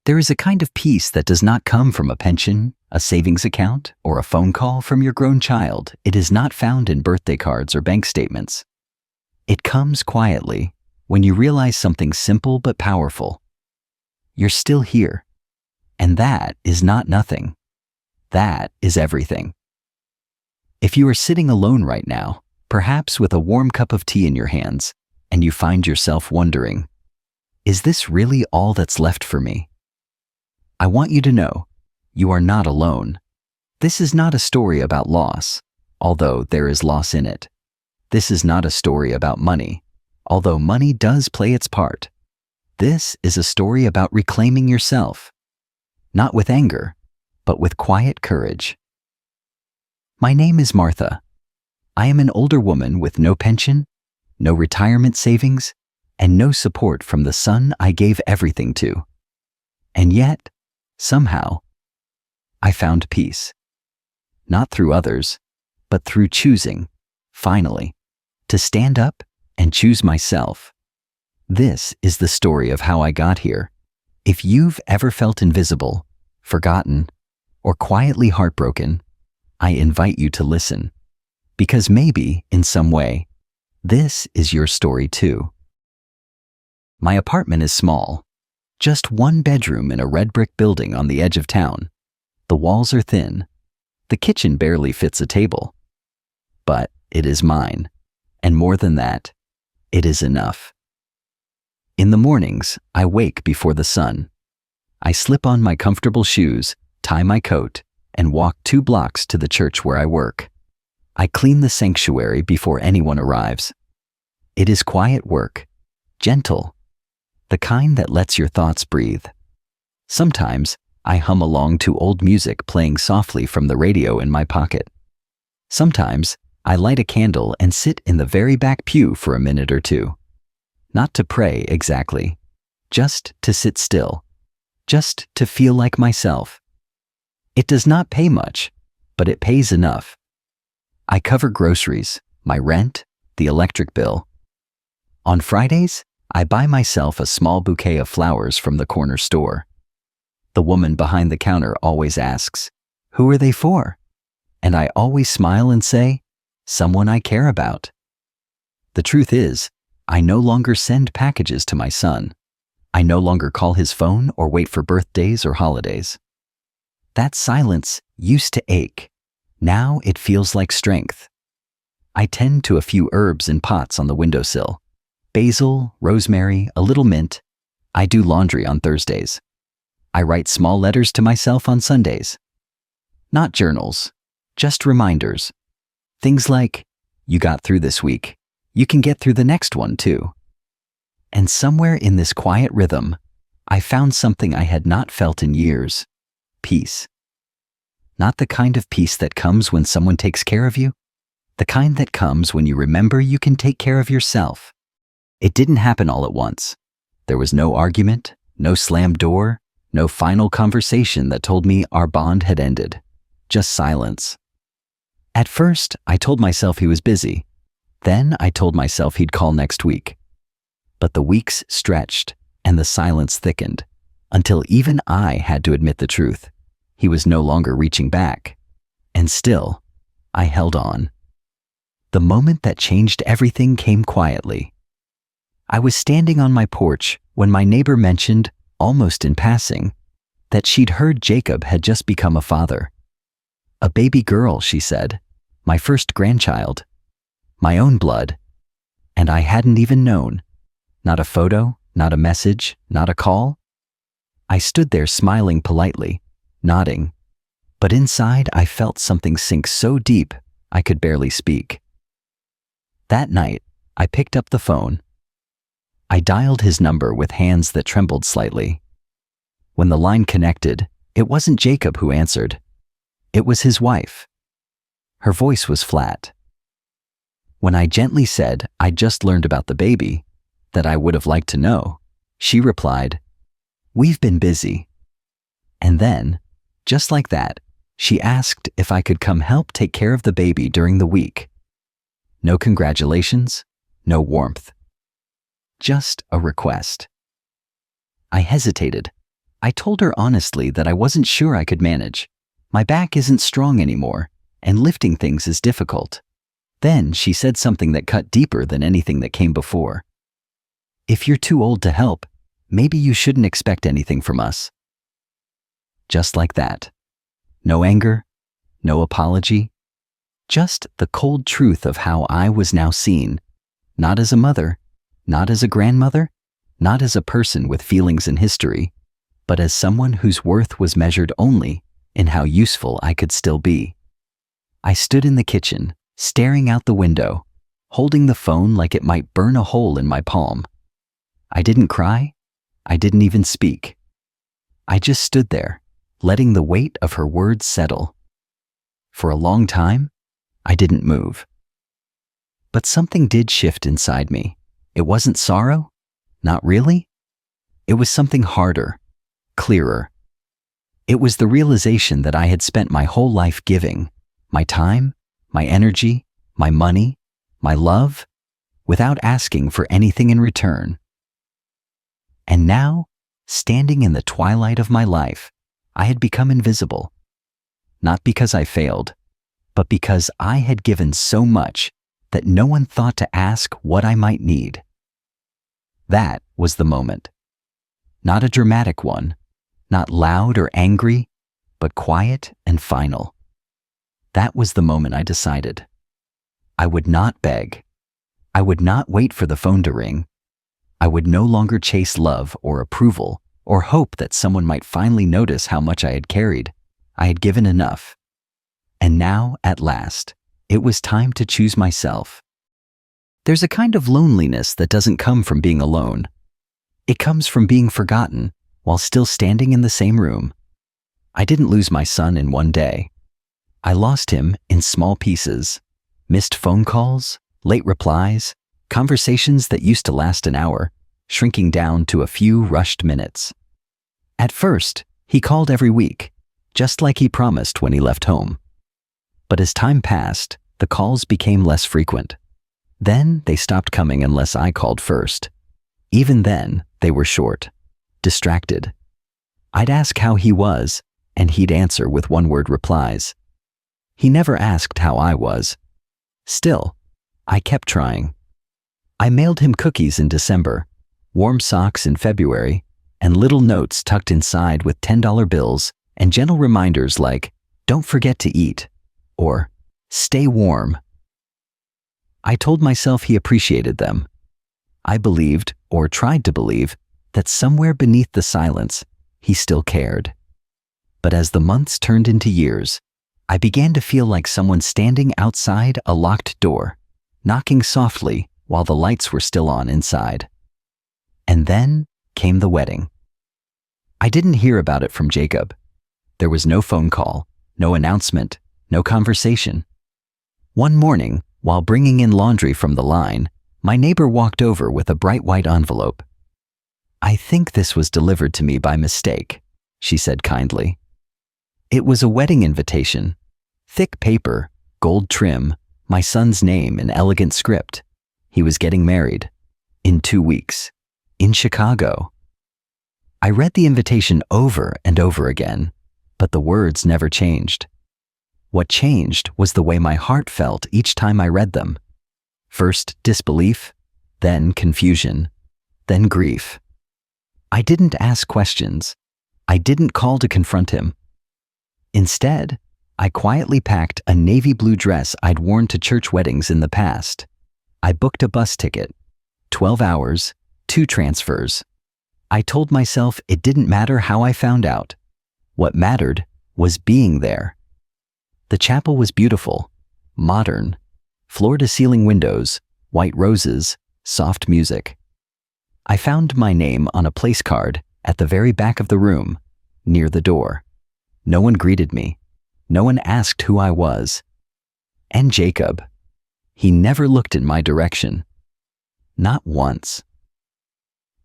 There is a kind of peace that does not come from a pension, a savings account, or a phone call from your grown child. It is not found in birthday cards or bank statements. It comes quietly when you realize something simple but powerful. You're still here. And that is not nothing. That is everything. If you are sitting alone right now, perhaps with a warm cup of tea in your hands, and you find yourself wondering, is this really all that's left for me? I want you to know, you are not alone. This is not a story about loss, although there is loss in it. This is not a story about money, although money does play its part. This is a story about reclaiming yourself, not with anger, but with quiet courage. My name is Martha. I am an older woman with no pension, no retirement savings, and no support from the son I gave everything to. And yet, somehow, I found peace. Not through others, but through choosing, finally, to stand up and choose myself. This is the story of how I got here. If you've ever felt invisible, forgotten, or quietly heartbroken, I invite you to listen. Because maybe, in some way, this is your story too. My apartment is small. Just one bedroom in a red brick building on the edge of town. The walls are thin. The kitchen barely fits a table. But it is mine. And more than that, it is enough. In the mornings, I wake before the sun. I slip on my comfortable shoes, tie my coat, and walk 2 blocks to the church where I work. I clean the sanctuary before anyone arrives. It is quiet work, gentle, the kind that lets your thoughts breathe. Sometimes, I hum along to old music playing softly from the radio in my pocket. Sometimes, I light a candle and sit in the very back pew for a minute or two. Not to pray exactly, just to sit still, just to feel like myself. It does not pay much, but it pays enough. I cover groceries, my rent, the electric bill. On Fridays, I buy myself a small bouquet of flowers from the corner store. The woman behind the counter always asks, "Who are they for?" And I always smile and say, "Someone I care about." The truth is, I no longer send packages to my son. I no longer call his phone or wait for birthdays or holidays. That silence used to ache. Now it feels like strength. I tend to a few herbs in pots on the windowsill. Basil, rosemary, a little mint. I do laundry on Thursdays. I write small letters to myself on Sundays. Not journals, just reminders. Things like, "You got through this week. You can get through the next one too." And somewhere in this quiet rhythm, I found something I had not felt in years. Peace. Not the kind of peace that comes when someone takes care of you. The kind that comes when you remember you can take care of yourself. It didn't happen all at once. There was no argument, no slammed door, no final conversation that told me our bond had ended. Just silence. At first, I told myself he was busy. Then I told myself he'd call next week. But the weeks stretched and the silence thickened, until even I had to admit the truth. He was no longer reaching back. And still, I held on. The moment that changed everything came quietly. I was standing on my porch when my neighbor mentioned, almost in passing, that she'd heard Jacob had just become a father. "A baby girl," she said, "my first grandchild. My own blood. And I hadn't even known. Not a photo, not a message, not a call." I stood there smiling politely, nodding. But inside I felt something sink so deep I could barely speak. That night, I picked up the phone. I dialed his number with hands that trembled slightly. When the line connected, it wasn't Jacob who answered. It was his wife. Her voice was flat. When I gently said I'd just learned about the baby, that I would have liked to know, she replied, "We've been busy." And then, just like that, she asked if I could come help take care of the baby during the week. No congratulations, no warmth. Just a request. I hesitated, I told her honestly that I wasn't sure I could manage. My back isn't strong anymore, and lifting things is difficult. Then she said something that cut deeper than anything that came before. If you're too old to help, maybe you shouldn't expect anything from us. Just like that. No anger, no apology, just the cold truth of how I was now seen, not as a mother, not as a grandmother, not as a person with feelings and history, but as someone whose worth was measured only in how useful I could still be. I stood in the kitchen, staring out the window, holding the phone like it might burn a hole in my palm. I didn't cry. I didn't even speak. I just stood there, letting the weight of her words settle. For a long time, I didn't move. But something did shift inside me. It wasn't sorrow, not really. It was something harder, clearer. It was the realization that I had spent my whole life giving, my time, my energy, my money, my love, without asking for anything in return. And now, standing in the twilight of my life, I had become invisible. Not because I failed, but because I had given so much that no one thought to ask what I might need. That was the moment. Not a dramatic one, not loud or angry, but quiet and final. That was the moment I decided. I would not beg. I would not wait for the phone to ring. I would no longer chase love or approval or hope that someone might finally notice how much I had carried. I had given enough. And now, at last, it was time to choose myself. There's a kind of loneliness that doesn't come from being alone. It comes from being forgotten while still standing in the same room. I didn't lose my son in one day. I lost him in small pieces. Missed phone calls, late replies, conversations that used to last an hour, shrinking down to a few rushed minutes. At first, he called every week, just like he promised when he left home. But as time passed, the calls became less frequent. Then they stopped coming unless I called first. Even then, they were short, distracted. I'd ask how he was, and he'd answer with one-word replies. He never asked how I was. Still, I kept trying. I mailed him cookies in December, warm socks in February, and little notes tucked inside with $10 bills and gentle reminders like, "Don't forget to eat," or "Stay warm." I told myself he appreciated them. I believed, or tried to believe, that somewhere beneath the silence, he still cared. But as the months turned into years, I began to feel like someone standing outside a locked door, knocking softly while the lights were still on inside. And then came the wedding. I didn't hear about it from Jacob. There was no phone call, no announcement, no conversation. One morning, while bringing in laundry from the line, my neighbor walked over with a bright white envelope. "I think this was delivered to me by mistake," she said kindly. It was a wedding invitation. Thick paper, gold trim, my son's name in elegant script. He was getting married. In 2 weeks. In Chicago. I read the invitation over and over again, but the words never changed. What changed was the way my heart felt each time I read them. First disbelief, then confusion, then grief. I didn't ask questions. I didn't call to confront him. Instead, I quietly packed a navy blue dress I'd worn to church weddings in the past. I booked a bus ticket, 12 hours, 2 transfers. I told myself it didn't matter how I found out. What mattered was being there. The chapel was beautiful, modern, floor-to-ceiling windows, white roses, soft music. I found my name on a place card at the very back of the room, near the door. No one greeted me. No one asked who I was. And Jacob. He never looked in my direction. Not once.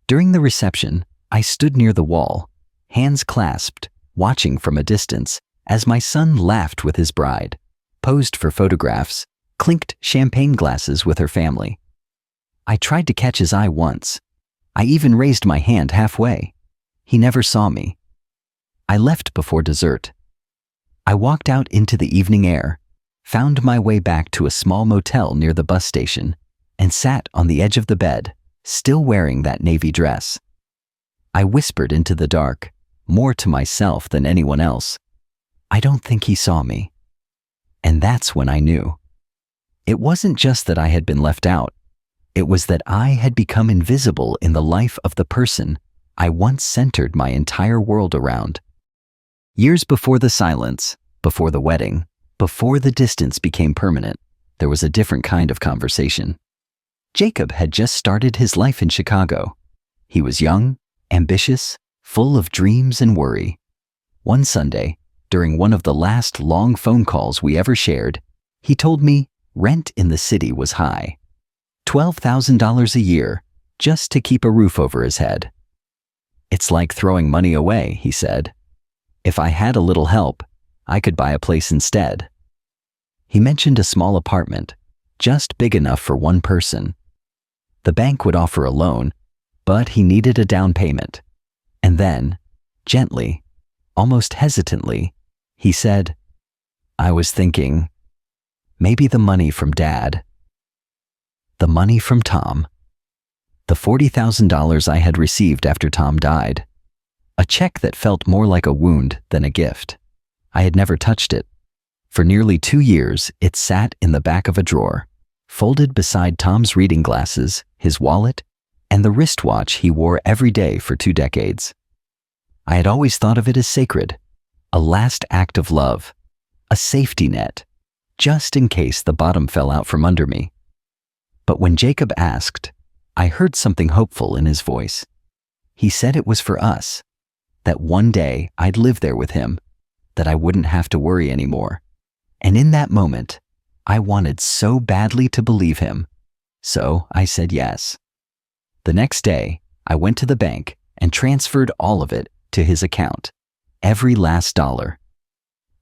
During the reception, I stood near the wall, hands clasped, watching from a distance as my son laughed with his bride, posed for photographs, clinked champagne glasses with her family. I tried to catch his eye once. I even raised my hand halfway. He never saw me, I left before dessert. I walked out into the evening air, found my way back to a small motel near the bus station, and sat on the edge of the bed, still wearing that navy dress. I whispered into the dark, more to myself than anyone else, "I don't think he saw me." And that's when I knew. It wasn't just that I had been left out. It was that I had become invisible in the life of the person I once centered my entire world around. Years before the silence, before the wedding, before the distance became permanent, there was a different kind of conversation. Jacob had just started his life in Chicago. He was young, ambitious, full of dreams and worry. One Sunday, during one of the last long phone calls we ever shared, he told me rent in the city was high. $12,000 a year, just to keep a roof over his head. "It's like throwing money away," he said. "If I had a little help, I could buy a place instead." He mentioned a small apartment, just big enough for one person. The bank would offer a loan, but he needed a down payment. And then, gently, almost hesitantly, he said, "I was thinking, maybe the money from Dad." The money from Tom. The $40,000 I had received after Tom died. A check that felt more like a wound than a gift. I had never touched it. For nearly 2 years, it sat in the back of a drawer, folded beside Tom's reading glasses, his wallet, and the wristwatch he wore every day for 2 decades. I had always thought of it as sacred, a last act of love, a safety net, just in case the bottom fell out from under me. But when Jacob asked, I heard something hopeful in his voice. He said it was for us, that one day I'd live there with him, that I wouldn't have to worry anymore. And in that moment, I wanted so badly to believe him. So I said yes. The next day, I went to the bank and transferred all of it to his account, every last dollar.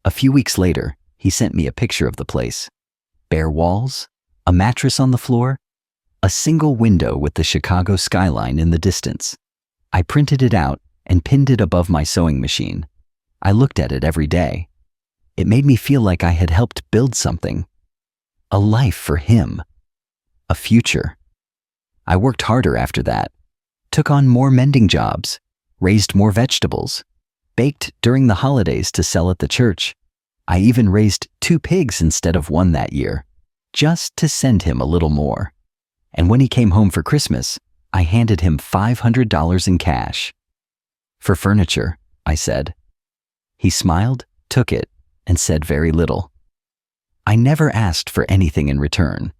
A few weeks later, he sent me a picture of the place. Bare walls, a mattress on the floor, a single window with the Chicago skyline in the distance. I printed it out and pinned it above my sewing machine. I looked at it every day. It made me feel like I had helped build something. A life for him. A future. I worked harder after that, took on more mending jobs, raised more vegetables, baked during the holidays to sell at the church. I even raised 2 pigs instead of 1 that year, just to send him a little more. And when he came home for Christmas, I handed him $500 in cash. "For furniture," I said. He smiled, took it, and said very little. I never asked for anything in return.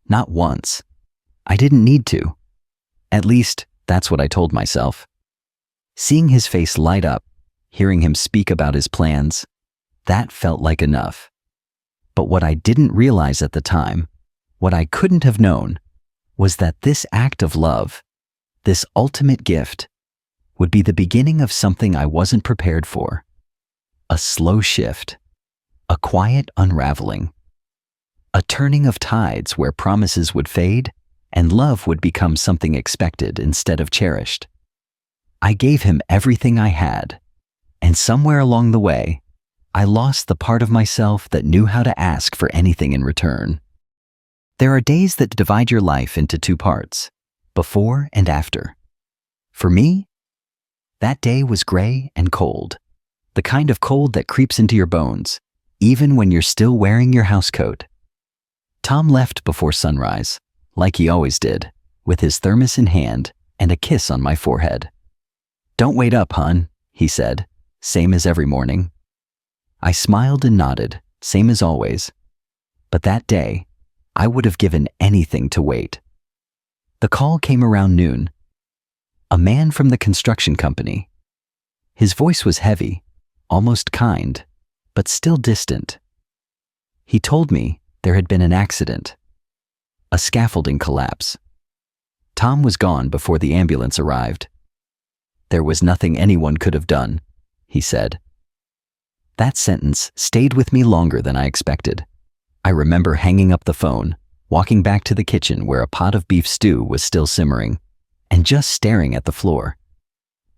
Not once. I didn't need to. At least, that's what I told myself. Seeing his face light up, hearing him speak about his plans, that felt like enough. But what I didn't realize at the time, what I couldn't have known, was that this act of love, this ultimate gift, would be the beginning of something I wasn't prepared for. A slow shift, a quiet unraveling, a turning of tides where promises would fade and love would become something expected instead of cherished. I gave him everything I had, and somewhere along the way, I lost the part of myself that knew how to ask for anything in return. There are days that divide your life into 2 parts, before and after. For me, that day was gray and cold, the kind of cold that creeps into your bones, even when you're still wearing your housecoat. Tom left before sunrise, like he always did, with his thermos in hand and a kiss on my forehead. "Don't wait up, hon," he said, same as every morning. I smiled and nodded, same as always. But that day, I would have given anything to wait. The call came around noon. A man from the construction company. His voice was heavy, almost kind, but still distant. He told me there had been an accident, a scaffolding collapse. Tom was gone before the ambulance arrived. There was nothing anyone could have done, he said. That sentence stayed with me longer than I expected. I remember hanging up the phone, walking back to the kitchen where a pot of beef stew was still simmering, and just staring at the floor.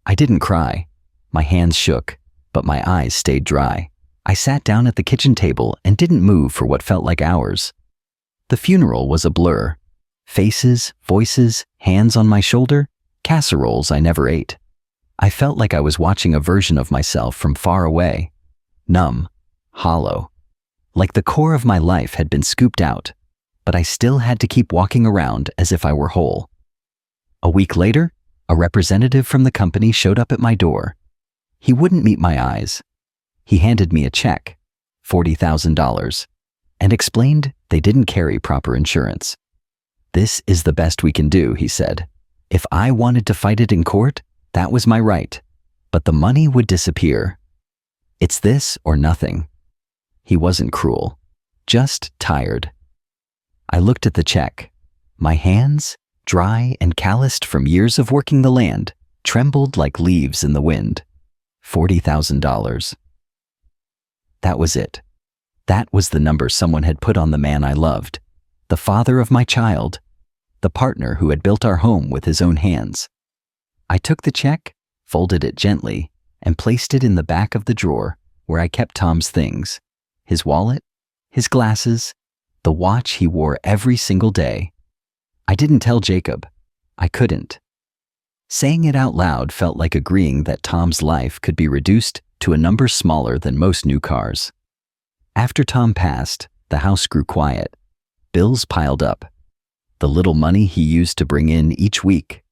I didn't cry. My hands shook, but my eyes stayed dry. I sat down at the kitchen table and didn't move for what felt like hours. The funeral was a blur. Faces, voices, hands on my shoulder, casseroles I never ate. I felt like I was watching a version of myself from far away. Numb, hollow. Like the core of my life had been scooped out, but I still had to keep walking around as if I were whole. A week later, a representative from the company showed up at my door. He wouldn't meet my eyes. He handed me a check, $40,000, and explained they didn't carry proper insurance. "This is the best we can do," he said. "If I wanted to fight it in court, that was my right, but the money would disappear. It's this or nothing." He wasn't cruel, just tired. I looked at the check. My hands, dry and calloused from years of working the land, trembled like leaves in the wind. $40,000. That was it. That was the number someone had put on the man I loved, the father of my child, the partner who had built our home with his own hands. I took the check, folded it gently, and placed it in the back of the drawer where I kept Tom's things, his wallet, his glasses, the watch he wore every single day. I didn't tell Jacob. I couldn't. Saying it out loud felt like agreeing that Tom's life could be reduced to a number smaller than most new cars. After Tom passed, the house grew quiet. Bills piled up. The little money he used to bring in each week,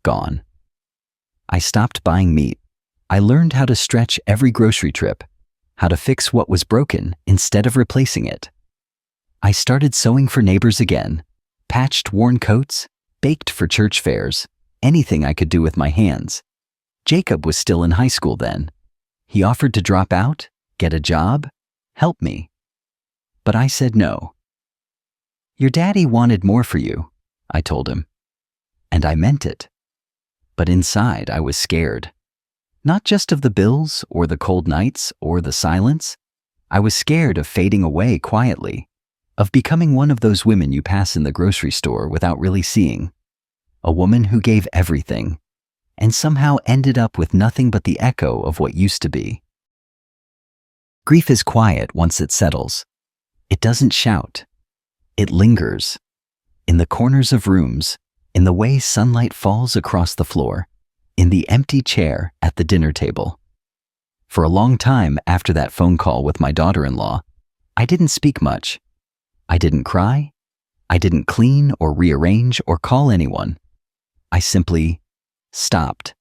gone. I stopped buying meat. I learned how to stretch every grocery trip, how to fix what was broken instead of replacing it. I started sewing for neighbors again, patched worn coats, baked for church fairs, anything I could do with my hands. Jacob was still in high school then. He offered to drop out, get a job, help me. But I said no. "Your daddy wanted more for you," I told him. And I meant it. But inside I was scared. Not just of the bills or the cold nights or the silence. I was scared of fading away quietly, of becoming one of those women you pass in the grocery store without really seeing. A woman who gave everything, and somehow ended up with nothing but the echo of what used to be. Grief is quiet once it settles. It doesn't shout. It lingers. In the corners of rooms, in the way sunlight falls across the floor, in the empty chair at the dinner table. For a long time after that phone call with my daughter-in-law, I didn't speak much. I didn't cry. I didn't clean or rearrange or call anyone. I simply stopped.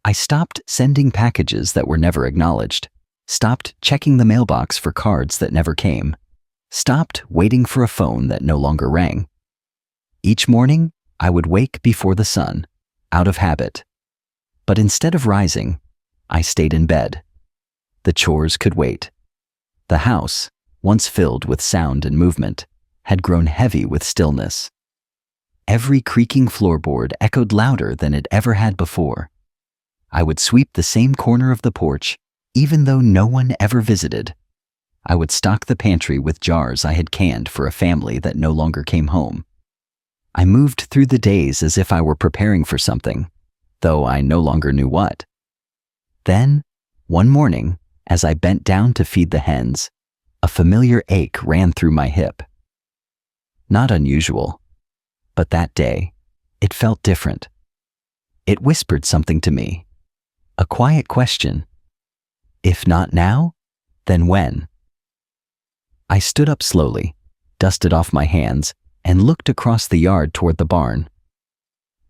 I stopped sending packages that were never acknowledged, stopped checking the mailbox for cards that never came, stopped waiting for a phone that no longer rang. Each morning, I would wake before the sun, out of habit. But instead of rising, I stayed in bed. The chores could wait. The house, once filled with sound and movement, had grown heavy with stillness. Every creaking floorboard echoed louder than it ever had before. I would sweep the same corner of the porch, even though no one ever visited. I would stock the pantry with jars I had canned for a family that no longer came home. I moved through the days as if I were preparing for something, though I no longer knew what. Then, one morning, as I bent down to feed the hens, a familiar ache ran through my hip. Not unusual, but that day, it felt different. It whispered something to me, a quiet question. If not now, then when? I stood up slowly, dusted off my hands, and looked across the yard toward the barn.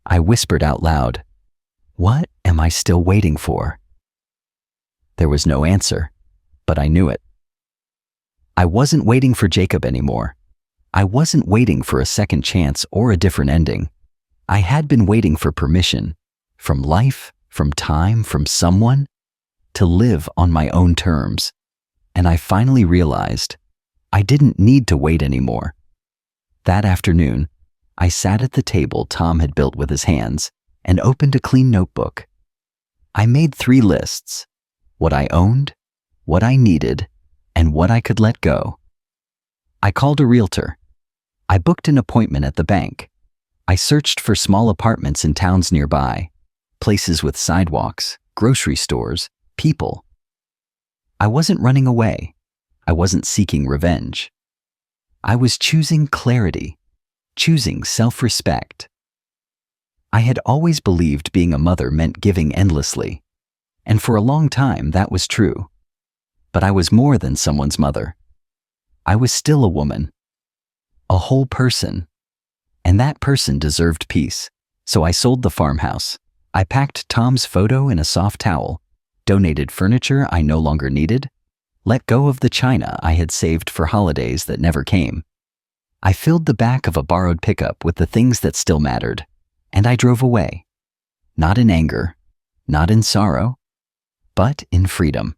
I whispered out loud, "What am I still waiting for?" There was no answer, but I knew it. I wasn't waiting for Jacob anymore. I wasn't waiting for a second chance or a different ending. I had been waiting for permission, from life, from time, from someone, to live on my own terms. And I finally realized I didn't need to wait anymore. That afternoon, I sat at the table Tom had built with his hands and opened a clean notebook. I made 3 lists: what I owned, what I needed, and what I could let go. I called a realtor. I booked an appointment at the bank. I searched for small apartments in towns nearby, places with sidewalks, grocery stores, people, I wasn't running away. I wasn't seeking revenge. I was choosing clarity, choosing self-respect. I had always believed being a mother meant giving endlessly, and for a long time that was true. But I was more than someone's mother. I was still a woman, a whole person, and that person deserved peace. So I sold the farmhouse. I packed Tom's photo in a soft towel, donated furniture I no longer needed, let go of the china I had saved for holidays that never came. I filled the back of a borrowed pickup with the things that still mattered, and I drove away. Not in anger, not in sorrow, but in freedom.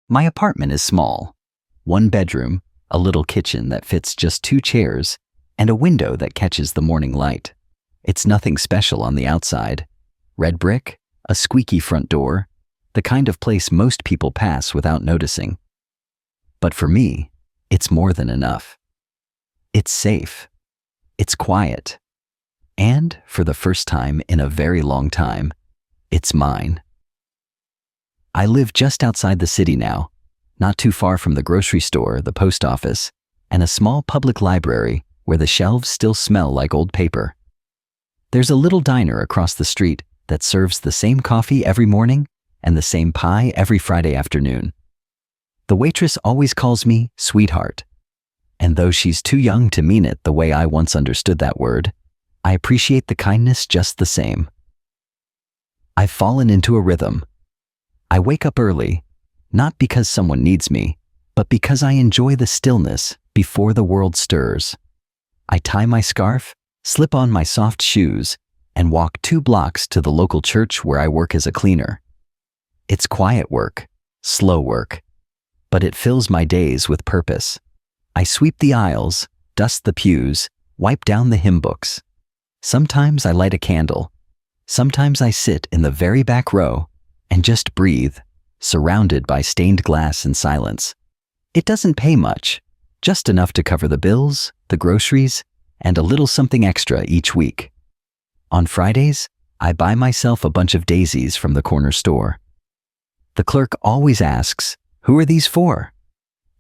My apartment is small. 1 bedroom, a little kitchen that fits just 2 chairs, and a window that catches the morning light. It's nothing special on the outside. Red brick, a squeaky front door, the kind of place most people pass without noticing. But for me, it's more than enough. It's safe. It's quiet. And, for the first time in a very long time, it's mine. I live just outside the city now, not too far from the grocery store, the post office, and a small public library where the shelves still smell like old paper. There's a little diner across the street that serves the same coffee every morning and the same pie every Friday afternoon. The waitress always calls me sweetheart, and though she's too young to mean it the way I once understood that word, I appreciate the kindness just the same. I've fallen into a rhythm. I wake up early, not because someone needs me, but because I enjoy the stillness before the world stirs. I tie my scarf, slip on my soft shoes, and walk 2 blocks to the local church where I work as a cleaner. It's quiet work, slow work, but it fills my days with purpose. I sweep the aisles, dust the pews, wipe down the hymn books. Sometimes I light a candle. Sometimes I sit in the very back row and just breathe, surrounded by stained glass and silence. It doesn't pay much, just enough to cover the bills, the groceries, and a little something extra each week. On Fridays, I buy myself a bunch of daisies from the corner store. The clerk always asks, "Who are these for?"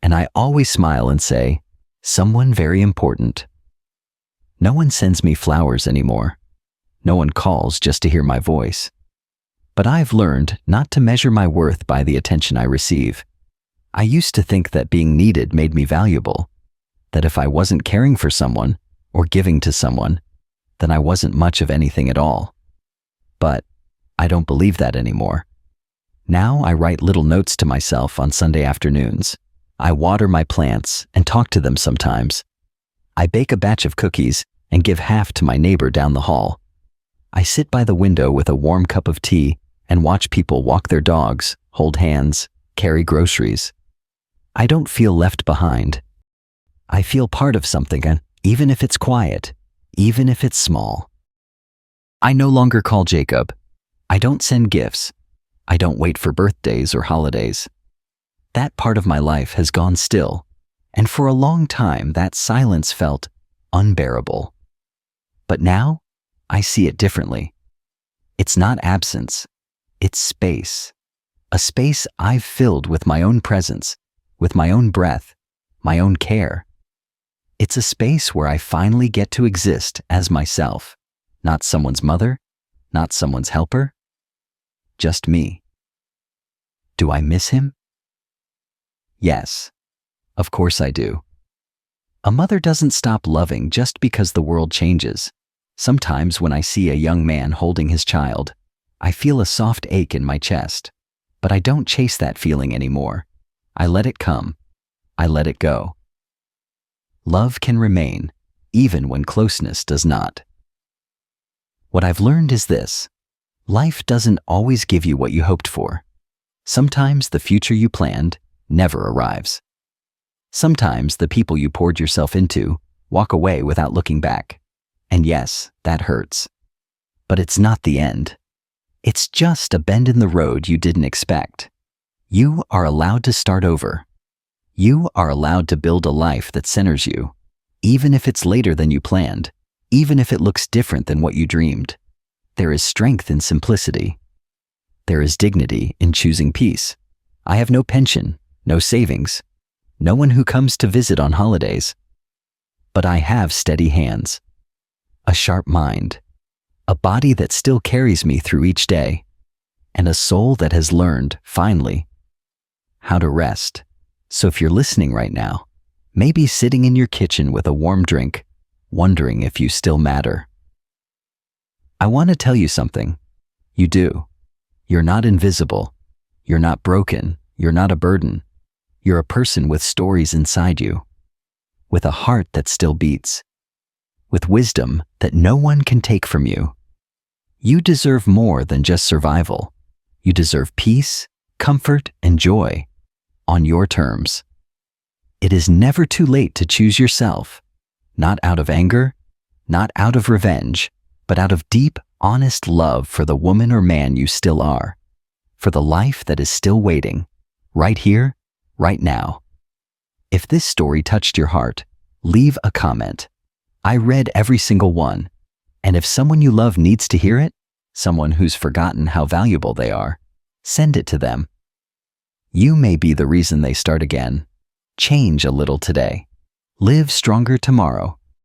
And I always smile and say, "Someone very important." No one sends me flowers anymore. No one calls just to hear my voice. But I've learned not to measure my worth by the attention I receive. I used to think that being needed made me valuable, that if I wasn't caring for someone or giving to someone, then I wasn't much of anything at all. But I don't believe that anymore. Now I write little notes to myself on Sunday afternoons. I water my plants and talk to them sometimes. I bake a batch of cookies and give half to my neighbor down the hall. I sit by the window with a warm cup of tea and watch people walk their dogs, hold hands, carry groceries. I don't feel left behind. I feel part of something, even if it's quiet, even if it's small. I no longer call Jacob. I don't send gifts. I don't wait for birthdays or holidays. That part of my life has gone still, and for a long time that silence felt unbearable. But now, I see it differently. It's not absence, it's space. A space I've filled with my own presence, with my own breath, my own care. It's a space where I finally get to exist as myself, not someone's mother, not someone's helper, just me. Do I miss him? Yes, of course I do. A mother doesn't stop loving just because the world changes. Sometimes when I see a young man holding his child, I feel a soft ache in my chest, but I don't chase that feeling anymore. I let it come. I let it go. Love can remain, even when closeness does not. What I've learned is this: life doesn't always give you what you hoped for. Sometimes the future you planned never arrives. Sometimes the people you poured yourself into walk away without looking back. And yes, that hurts. But it's not the end. It's just a bend in the road you didn't expect. You are allowed to start over. You are allowed to build a life that centers you, even if it's later than you planned, even if it looks different than what you dreamed. There is strength in simplicity. There is dignity in choosing peace. I have no pension, no savings, no one who comes to visit on holidays. But I have steady hands, a sharp mind, a body that still carries me through each day, and a soul that has learned, finally, how to rest. So if you're listening right now, maybe sitting in your kitchen with a warm drink, wondering if you still matter, I want to tell you something. You do. You're not invisible. You're not broken. You're not a burden. You're a person with stories inside you, with a heart that still beats, with wisdom that no one can take from you. You deserve more than just survival. You deserve peace, comfort, and joy on your terms. It is never too late to choose yourself, not out of anger, not out of revenge, but out of deep, honest love for the woman or man you still are, for the life that is still waiting, right here, right now. If this story touched your heart, leave a comment. I read every single one, and if someone you love needs to hear it, someone who's forgotten how valuable they are, send it to them. You may be the reason they start again. Change a little today. Live stronger tomorrow.